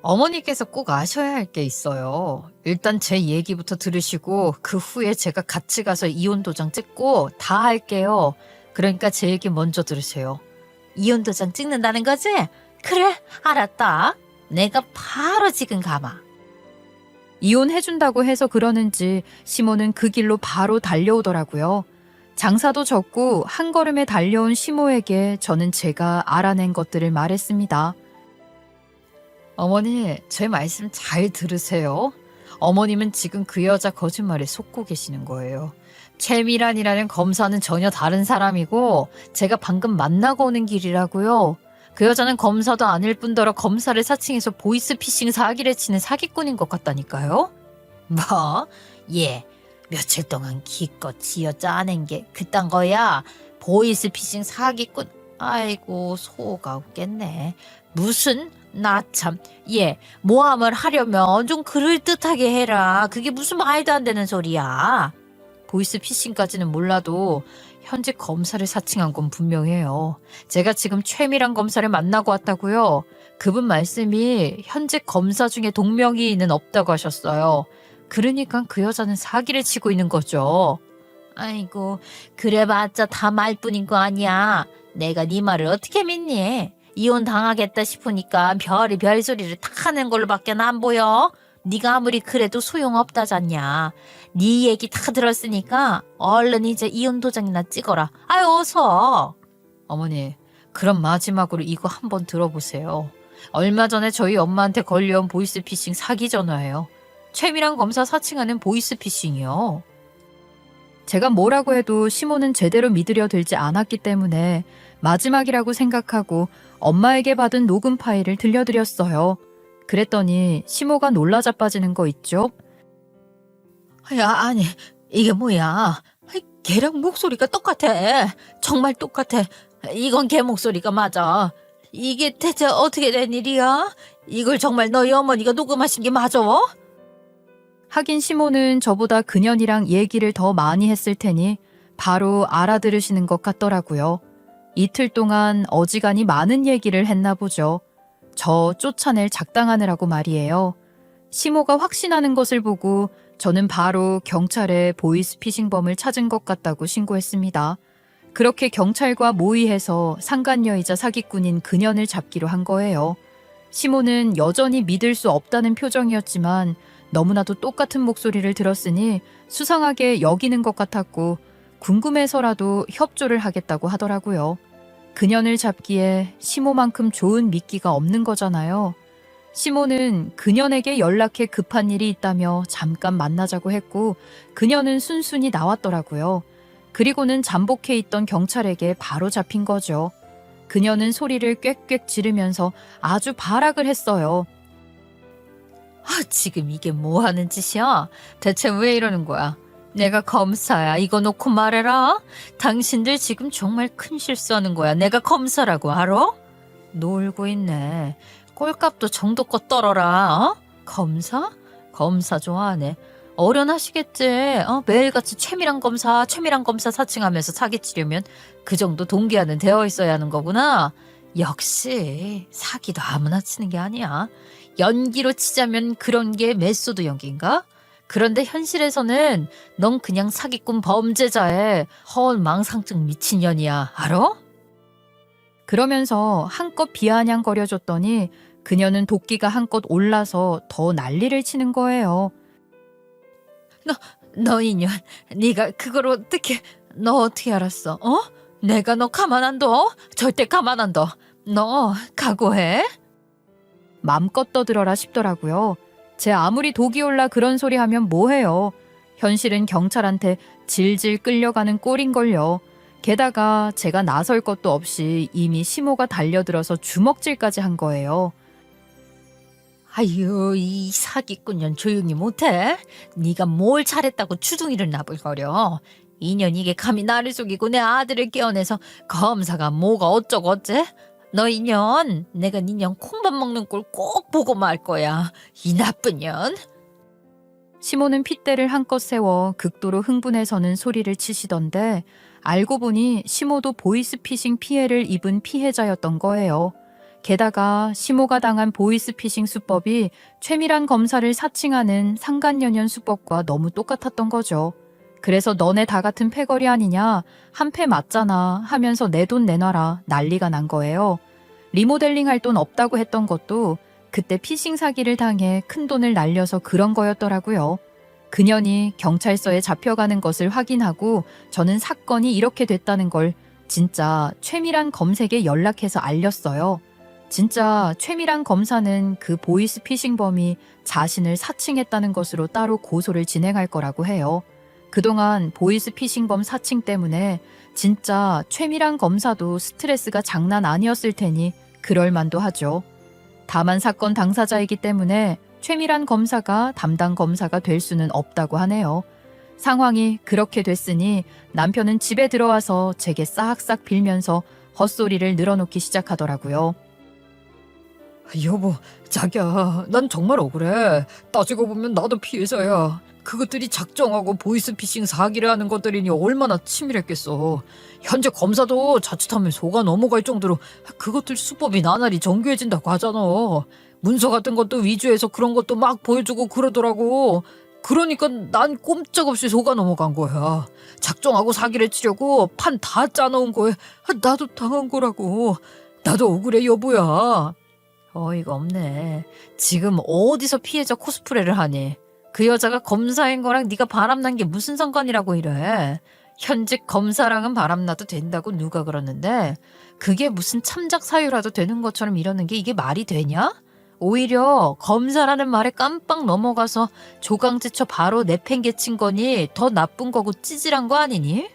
어머니께서 꼭 아셔야 할 게 있어요. 일단 제 얘기부터 들으시고 그 후에 제가 같이 가서 이혼 도장 찍고 다 할게요. 그러니까 제 얘기 먼저 들으세요. 이혼 도장 찍는다는 거지? 그래, 알았다. 내가 바로 지금 가마. 이혼해준다고 해서 그러는지 시모는 그 길로 바로 달려오더라고요. 장사도 접고 한 걸음에 달려온 시모에게 저는 제가 알아낸 것들을 말했습니다. 어머니, 제 말씀 잘 들으세요. 어머님은 지금 그 여자 거짓말에 속고 계시는 거예요. 최미란이라는 검사는 전혀 다른 사람이고 제가 방금 만나고 오는 길이라고요. 그 여자는 검사도 아닐 뿐더러 검사를 사칭해서 보이스피싱 사기를 치는 사기꾼인 것 같다니까요. 뭐? 예, 며칠 동안 기껏 지어 짜낸 게 그딴 거야. 보이스피싱 사기꾼. 아이고, 소가 웃겠네. 무슨? 나 참. 예, 모함을 하려면 좀 그럴듯하게 해라. 그게 무슨 말도 안 되는 소리야. 보이스피싱까지는 몰라도 현직 검사를 사칭한 건 분명해요. 제가 지금 최미란 검사를 만나고 왔다고요. 그분 말씀이 현직 검사 중에 동명이인은 없다고 하셨어요. 그러니까 그 여자는 사기를 치고 있는 거죠. 아이고, 그래봤자 다 말뿐인 거 아니야. 내가 네 말을 어떻게 믿니? 이혼 당하겠다 싶으니까 별이 별소리를 탁 하는 걸로밖에 안 보여. 네가 아무리 그래도 소용없다잖냐. 네 얘기 다 들었으니까 얼른 이제 이혼 도장이나 찍어라. 아유, 어서. 어머니, 그럼 마지막으로 이거 한번 들어보세요. 얼마 전에 저희 엄마한테 걸려온 보이스피싱 사기 전화예요. 최미란 검사 사칭하는 보이스피싱이요. 제가 뭐라고 해도 시모는 제대로 믿으려 들지 않았기 때문에 마지막이라고 생각하고 엄마에게 받은 녹음 파일을 들려드렸어요. 그랬더니 시모가 놀라 자빠지는 거 있죠? 야, 아니, 이게 뭐야? 걔랑 목소리가 똑같아. 정말 똑같아. 이건 걔 목소리가 맞아. 이게 대체 어떻게 된 일이야? 이걸 정말 너희 어머니가 녹음하신 게 맞아? 하긴 시모는 저보다 그년이랑 얘기를 더 많이 했을 테니 바로 알아들으시는 것 같더라고요. 이틀 동안 어지간히 많은 얘기를 했나 보죠. 저 쫓아낼 작당하느라고 말이에요. 시모가 확신하는 것을 보고 저는 바로 경찰에 보이스피싱범을 찾은 것 같다고 신고했습니다. 그렇게 경찰과 모의해서 상간녀이자 사기꾼인 그년을 잡기로 한 거예요. 시모는 여전히 믿을 수 없다는 표정이었지만 너무나도 똑같은 목소리를 들었으니 수상하게 여기는 것 같았고 궁금해서라도 협조를 하겠다고 하더라고요. 그년을 잡기에 시모만큼 좋은 미끼가 없는 거잖아요. 시모는 그년에게 연락해 급한 일이 있다며 잠깐 만나자고 했고 그년은 순순히 나왔더라고요. 그리고는 잠복해 있던 경찰에게 바로 잡힌 거죠. 그년은 소리를 꽥꽥 지르면서 아주 발악을 했어요. 지금 이게 뭐 하는 짓이야? 대체 왜 이러는 거야? 내가 검사야. 이거 놓고 말해라. 당신들 지금 정말 큰 실수하는 거야. 내가 검사라고 알아? 놀고 있네. 꼴값도 정도껏 떨어라. 검사? 검사 좋아하네. 어련하시겠지. 매일같이 최미란 검사 사칭하면서 사기치려면 그 정도 동기화는 되어 있어야 하는 거구나. 역시 사기도 아무나 치는 게 아니야. 연기로 치자면 그런 게 메소드 연기인가? 그런데 현실에서는 넌 그냥 사기꾼 범죄자의 허언망상증 미친년이야. 알아? 그러면서 한껏 비아냥거려줬더니 그녀는 도끼가 한껏 올라서 더 난리를 치는 거예요. 너 인연, 네가 그걸 어떻게, 너 어떻게 알았어? 어? 내가 너 가만 안 둬? 절대 가만 안 둬. 너 각오해? 맘껏 떠들어라 싶더라고요. 제 아무리 독이 올라 그런 소리 하면 뭐해요. 현실은 경찰한테 질질 끌려가는 꼴인걸요. 게다가 제가 나설 것도 없이 이미 시모가 달려들어서 주먹질까지 한 거예요. 아유, 이 사기꾼년 조용히 못해? 네가 뭘 잘했다고 주둥이를 나불거려. 인연 이게 감히 나를 속이고 내 아들을 깨어내서 검사가 뭐가 어쩌고 어째? 너 인연, 내가 니년 콩밥 먹는 꼴 꼭 보고 말 거야. 이 나쁜 년. 시모는 핏대를 한껏 세워 극도로 흥분해서는 소리를 치시던데 알고 보니 시모도 보이스피싱 피해를 입은 피해자였던 거예요. 게다가 시모가 당한 보이스피싱 수법이 최미란 검사를 사칭하는 상간연연 수법과 너무 똑같았던 거죠. 그래서 너네 다 같은 패거리 아니냐, 한 패 맞잖아 하면서 내 돈 내놔라 난리가 난 거예요. 리모델링 할 돈 없다고 했던 것도 그때 피싱 사기를 당해 큰돈을 날려서 그런 거였더라고요. 그년이 경찰서에 잡혀가는 것을 확인하고 저는 사건이 이렇게 됐다는 걸 진짜 최미란 검색에 연락해서 알렸어요. 진짜 최미란 검사는 그 보이스피싱범이 자신을 사칭했다는 것으로 따로 고소를 진행할 거라고 해요. 그동안 보이스피싱범 사칭 때문에 진짜 최미란 검사도 스트레스가 장난 아니었을 테니 그럴 만도 하죠. 다만 사건 당사자이기 때문에 최미란 검사가 담당 검사가 될 수는 없다고 하네요. 상황이 그렇게 됐으니 남편은 집에 들어와서 제게 싹싹 빌면서 헛소리를 늘어놓기 시작하더라고요. 여보, 자기야, 난 정말 억울해. 따지고 보면 나도 피해자야. 그것들이 작정하고 보이스피싱 사기를 하는 것들이니 얼마나 치밀했겠어. 현재 검사도 자칫하면 속아 넘어갈 정도로 그것들 수법이 나날이 정교해진다고 하잖아. 문서 같은 것도 위조해서 그런 것도 막 보여주고 그러더라고. 그러니까 난 꼼짝없이 속아 넘어간 거야. 작정하고 사기를 치려고 판 다 짜놓은 거에 나도 당한 거라고. 나도 억울해, 여보야. 어이가 없네. 지금 어디서 피해자 코스프레를 하니? 그 여자가 검사인 거랑 네가 바람난 게 무슨 상관이라고 이래. 현직 검사랑은 바람나도 된다고 누가 그러는데 그게 무슨 참작 사유라도 되는 것처럼 이러는 게 이게 말이 되냐? 오히려 검사라는 말에 깜빡 넘어가서 조강지쳐 바로 내팽개친 거니 더 나쁜 거고 찌질한 거 아니니?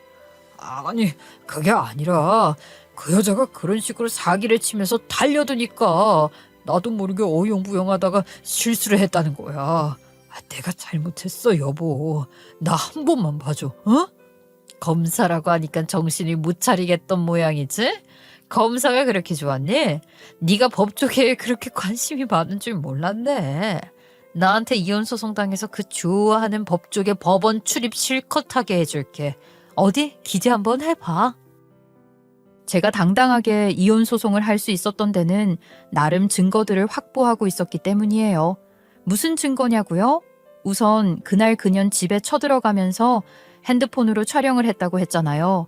아니, 그게 아니라 그 여자가 그런 식으로 사기를 치면서 달려드니까 나도 모르게 어영부영하다가 실수를 했다는 거야. 내가 잘못했어, 여보. 나 한 번만 봐줘, 어? 검사라고 하니까 정신이 못 차리겠던 모양이지? 검사가 그렇게 좋았니? 네가 법 쪽에 그렇게 관심이 많은 줄 몰랐네. 나한테 이혼 소송 당해서 그 좋아하는 법 쪽에 법원 출입 실컷 하게 해줄게. 어디 기대 한번 해봐. 제가 당당하게 이혼 소송을 할 수 있었던 데는 나름 증거들을 확보하고 있었기 때문이에요. 무슨 증거냐고요? 우선 그날 그년 집에 쳐들어가면서 핸드폰으로 촬영을 했다고 했잖아요.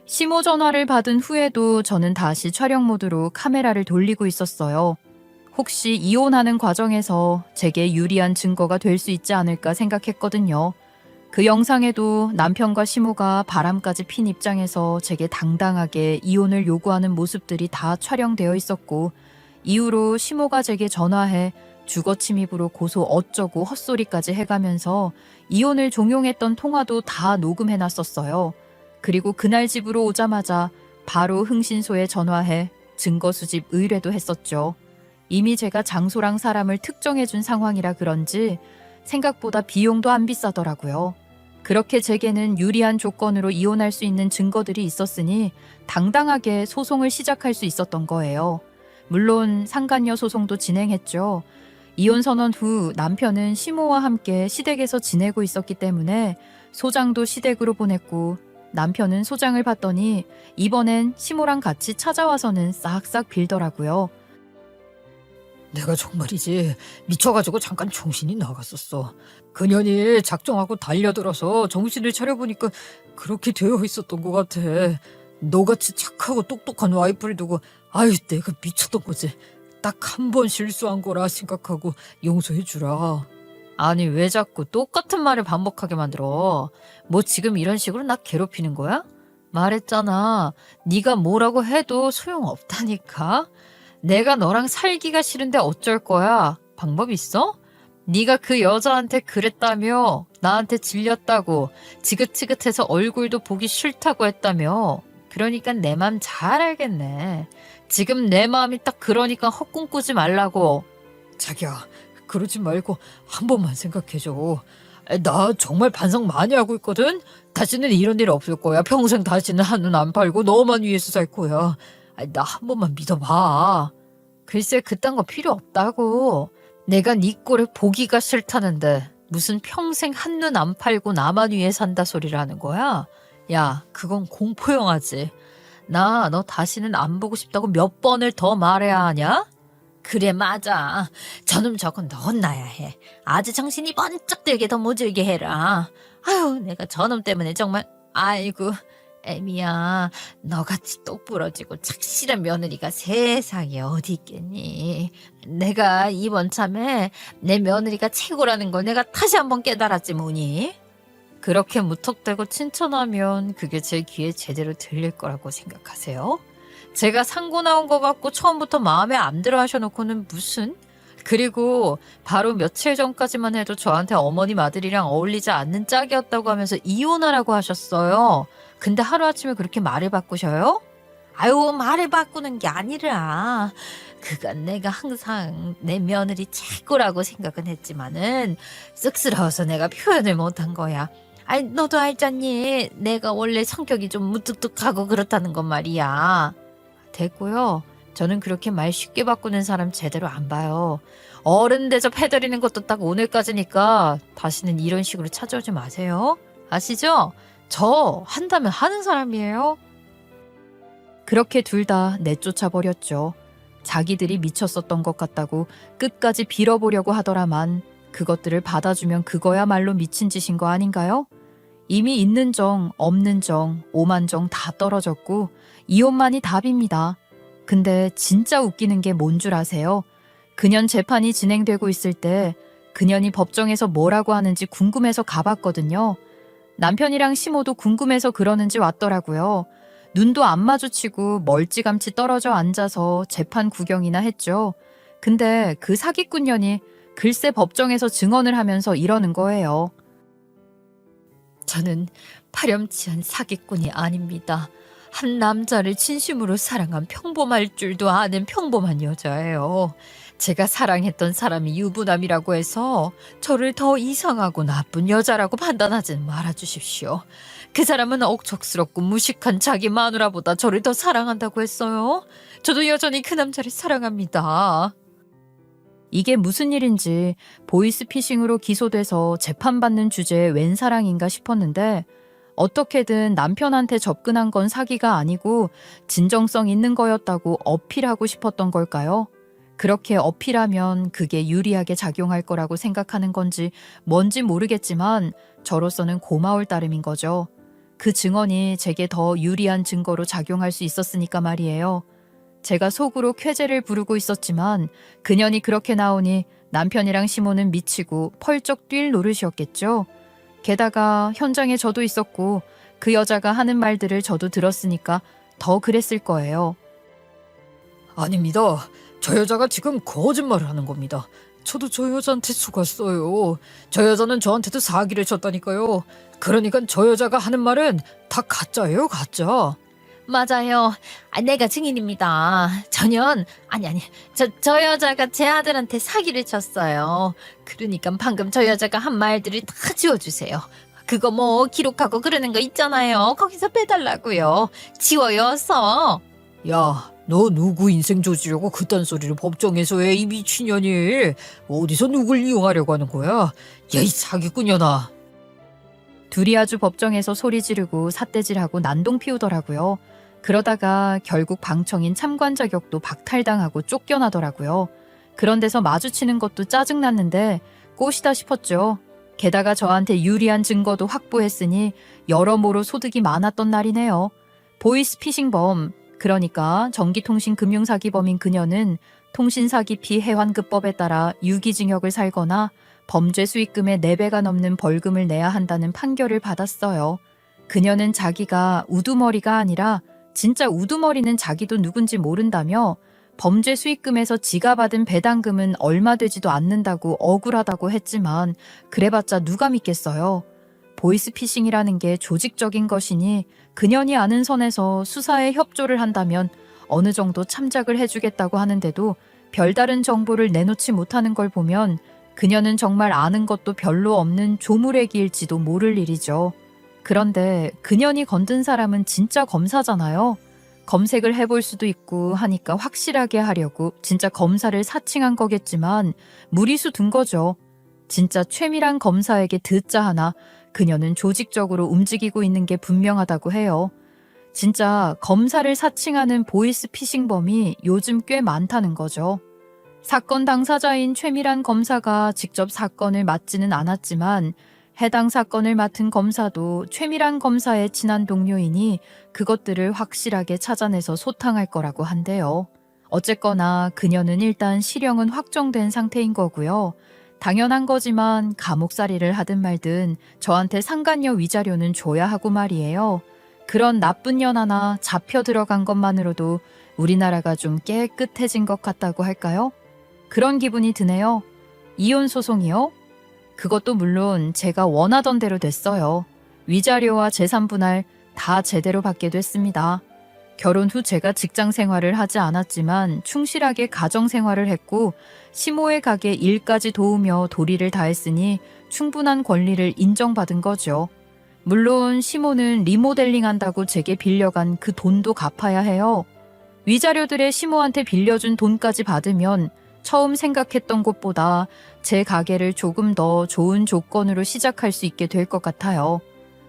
시모 전화를 받은 후에도 저는 다시 촬영 모드로 카메라를 돌리고 있었어요. 혹시 이혼하는 과정에서 제게 유리한 증거가 될 수 있지 않을까 생각했거든요. 그 영상에도 남편과 시모가 바람까지 핀 입장에서 제게 당당하게 이혼을 요구하는 모습들이 다 촬영되어 있었고, 이후로 시모가 제게 전화해 주거침입으로 고소 어쩌고 헛소리까지 해가면서 이혼을 종용했던 통화도 다 녹음해놨었어요. 그리고 그날 집으로 오자마자 바로 흥신소에 전화해 증거 수집 의뢰도 했었죠. 이미 제가 장소랑 사람을 특정해준 상황이라 그런지 생각보다 비용도 안 비싸더라고요. 그렇게 제게는 유리한 조건으로 이혼할 수 있는 증거들이 있었으니 당당하게 소송을 시작할 수 있었던 거예요. 물론 상간녀 소송도 진행했죠. 이혼 선언 후 남편은 시모와 함께 시댁에서 지내고 있었기 때문에 소장도 시댁으로 보냈고, 남편은 소장을 받더니 이번엔 시모랑 같이 찾아와서는 싹싹 빌더라고요. 내가 정말이지 미쳐가지고 잠깐 정신이 나갔었어. 그년이 작정하고 달려들어서 정신을 차려보니까 그렇게 되어 있었던 것 같아. 너같이 착하고 똑똑한 와이프를 두고 아유 내가 미쳤던 거지. 딱 한 번 실수한 거라 생각하고 용서해 주라. 아니 왜 자꾸 똑같은 말을 반복하게 만들어? 뭐 지금 이런 식으로 나 괴롭히는 거야? 말했잖아. 네가 뭐라고 해도 소용없다니까. 내가 너랑 살기가 싫은데 어쩔 거야? 방법 있어? 네가 그 여자한테 그랬다며. 나한테 질렸다고. 지긋지긋해서 얼굴도 보기 싫다고 했다며. 그러니까 내 맘 잘 알겠네. 지금 내 마음이 딱 그러니까 헛꿈 꾸지 말라고. 자기야 그러지 말고 한 번만 생각해줘. 나 정말 반성 많이 하고 있거든. 다시는 이런 일 없을 거야. 평생 다시는 한눈 안 팔고 너만 위해서 살 거야. 나 한 번만 믿어봐. 글쎄 그딴 거 필요 없다고. 내가 네 꼴을 보기가 싫다는데 무슨 평생 한눈 안 팔고 나만 위해 산다 소리를 하는 거야? 야 그건 공포영화지. 나 너 다시는 안 보고 싶다고 몇 번을 더 말해야 하냐? 그래 맞아. 저놈 저건 너 혼나야 해. 아주 정신이 번쩍 들게 더 모질게 해라. 아유 내가 저놈 때문에 정말 아이고 애미야 너같이 똑부러지고 착실한 며느리가 세상에 어디 있겠니. 내가 이번 참에 내 며느리가 최고라는 걸 내가 다시 한번 깨달았지 뭐니. 그렇게 무턱대고 칭찬하면 그게 제 귀에 제대로 들릴 거라고 생각하세요? 제가 상고 나온 거 같고 처음부터 마음에 안 들어 하셔놓고는 무슨? 그리고 바로 며칠 전까지만 해도 저한테 어머님 아들이랑 어울리지 않는 짝이었다고 하면서 이혼하라고 하셨어요. 근데 하루아침에 그렇게 말을 바꾸셔요? 아유 말을 바꾸는 게 아니라 그간 내가 항상 내 며느리 최고라고 생각은 했지만은 쑥스러워서 내가 표현을 못한 거야. 아이 너도 알잖니. 내가 원래 성격이 좀 무뚝뚝하고 그렇다는 건 말이야. 됐고요. 저는 그렇게 말 쉽게 바꾸는 사람 제대로 안 봐요. 어른 대접해드리는 것도 딱 오늘까지니까 다시는 이런 식으로 찾아오지 마세요. 아시죠? 저 한다면 하는 사람이에요. 그렇게 둘 다 내쫓아 버렸죠. 자기들이 미쳤었던 것 같다고 끝까지 빌어보려고 하더라만 그것들을 받아주면 그거야말로 미친 짓인 거 아닌가요? 이미 있는 정, 없는 정, 오만 정 다 떨어졌고 이혼만이 답입니다. 근데 진짜 웃기는 게 뭔 줄 아세요? 그년 재판이 진행되고 있을 때 그년이 법정에서 뭐라고 하는지 궁금해서 가봤거든요. 남편이랑 시모도 궁금해서 그러는지 왔더라고요. 눈도 안 마주치고 멀찌감치 떨어져 앉아서 재판 구경이나 했죠. 근데 그 사기꾼년이 글쎄 법정에서 증언을 하면서 이러는 거예요. 저는 파렴치한 사기꾼이 아닙니다. 한 남자를 진심으로 사랑한 평범할 줄도 아는 평범한 여자예요. 제가 사랑했던 사람이 유부남이라고 해서 저를 더 이상하고 나쁜 여자라고 판단하지는 말아주십시오. 그 사람은 억척스럽고 무식한 자기 마누라보다 저를 더 사랑한다고 했어요. 저도 여전히 그 남자를 사랑합니다. 이게 무슨 일인지 보이스피싱으로 기소돼서 재판받는 주제에 웬 사랑인가 싶었는데 어떻게든 남편한테 접근한 건 사기가 아니고 진정성 있는 거였다고 어필하고 싶었던 걸까요? 그렇게 어필하면 그게 유리하게 작용할 거라고 생각하는 건지 뭔지 모르겠지만 저로서는 고마울 따름인 거죠. 그 증언이 제게 더 유리한 증거로 작용할 수 있었으니까 말이에요. 제가 속으로 쾌재를 부르고 있었지만 그년이 그렇게 나오니 남편이랑 시모는 미치고 펄쩍 뛸 노릇이었겠죠. 게다가 현장에 저도 있었고 그 여자가 하는 말들을 저도 들었으니까 더 그랬을 거예요. 아닙니다. 저 여자가 지금 거짓말을 하는 겁니다. 저도 저 여자한테 속았어요. 저 여자는 저한테도 사기를 쳤다니까요. 그러니까 저 여자가 하는 말은 다 가짜예요, 가짜. 맞아요. 내가 증인입니다. 전현 아니 저 여자가 제 아들한테 사기를 쳤어요. 그러니까 방금 저 여자가 한 말들을 다 지워주세요. 그거 뭐 기록하고 그러는 거 있잖아요. 거기서 빼달라고요. 지워요서. 야, 너 누구 인생 조지려고 그딴 소리를 법정에서 해, 이 미친년이. 어디서 누굴 이용하려고 하는 거야? 야, 이 사기꾼년아. 둘이 아주 법정에서 소리 지르고 삿대질하고 난동 피우더라고요. 그러다가 결국 방청인 참관 자격도 박탈당하고 쫓겨나더라고요. 그런 데서 마주치는 것도 짜증났는데 꽃이다 싶었죠. 게다가 저한테 유리한 증거도 확보했으니 여러모로 소득이 많았던 날이네요. 보이스피싱범, 그러니까 전기통신금융사기범인 그녀는 통신사기 피해 환급법에 따라 유기징역을 살거나 범죄 수익금의 4배가 넘는 벌금을 내야 한다는 판결을 받았어요. 그녀는 자기가 우두머리가 아니라 진짜 우두머리는 자기도 누군지 모른다며 범죄 수익금에서 지가 받은 배당금은 얼마 되지도 않는다고 억울하다고 했지만 그래봤자 누가 믿겠어요. 보이스피싱이라는 게 조직적인 것이니 그년이 아는 선에서 수사에 협조를 한다면 어느 정도 참작을 해주겠다고 하는데도 별다른 정보를 내놓지 못하는 걸 보면 그녀는 정말 아는 것도 별로 없는 조물애기일지도 모를 일이죠. 그런데 그년이 건든 사람은 진짜 검사잖아요. 검색을 해볼 수도 있고 하니까 확실하게 하려고 진짜 검사를 사칭한 거겠지만 무리수 둔 거죠. 진짜 최밀한 검사에게 듣자 하나 그녀는 조직적으로 움직이고 있는 게 분명하다고 해요. 진짜 검사를 사칭하는 보이스피싱범이 요즘 꽤 많다는 거죠. 사건 당사자인 최밀한 검사가 직접 사건을 맡지는 않았지만 해당 사건을 맡은 검사도 최밀한 검사의 친한 동료이니 그것들을 확실하게 찾아내서 소탕할 거라고 한대요. 어쨌거나 그녀는 일단 실형은 확정된 상태인 거고요. 당연한 거지만 감옥살이를 하든 말든 저한테 상간녀 위자료는 줘야 하고 말이에요. 그런 나쁜 년 하나 잡혀 들어간 것만으로도 우리나라가 좀 깨끗해진 것 같다고 할까요? 그런 기분이 드네요. 이혼 소송이요? 그것도 물론 제가 원하던 대로 됐어요. 위자료와 재산 분할 다 제대로 받게 됐습니다. 결혼 후 제가 직장 생활을 하지 않았지만 충실하게 가정 생활을 했고 시모의 가게 일까지 도우며 도리를 다했으니 충분한 권리를 인정받은 거죠. 물론 시모는 리모델링 한다고 제게 빌려간 그 돈도 갚아야 해요. 위자료들의 시모한테 빌려준 돈까지 받으면 처음 생각했던 곳보다 제 가게를 조금 더 좋은 조건으로 시작할 수 있게 될 것 같아요.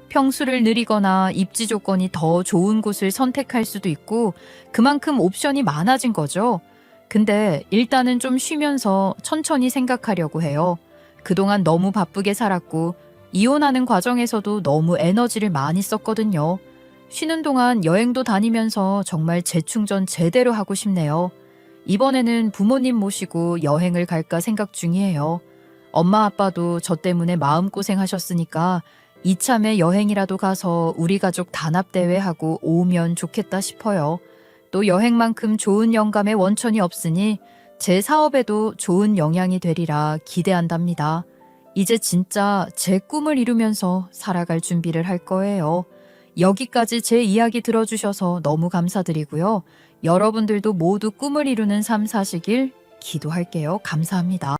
평수를 늘리거나 입지 조건이 더 좋은 곳을 선택할 수도 있고 그만큼 옵션이 많아진 거죠. 근데 일단은 좀 쉬면서 천천히 생각하려고 해요. 그동안 너무 바쁘게 살았고 이혼하는 과정에서도 너무 에너지를 많이 썼거든요. 쉬는 동안 여행도 다니면서 정말 재충전 제대로 하고 싶네요. 이번에는 부모님 모시고 여행을 갈까 생각 중이에요. 엄마 아빠도 저 때문에 마음고생 하셨으니까 이참에 여행이라도 가서 우리 가족 단합대회하고 오면 좋겠다 싶어요. 또 여행만큼 좋은 영감의 원천이 없으니 제 사업에도 좋은 영향이 되리라 기대한답니다. 이제 진짜 제 꿈을 이루면서 살아갈 준비를 할 거예요. 여기까지 제 이야기 들어주셔서 너무 감사드리고요. 여러분들도 모두 꿈을 이루는 삶 사시길 기도할게요. 감사합니다.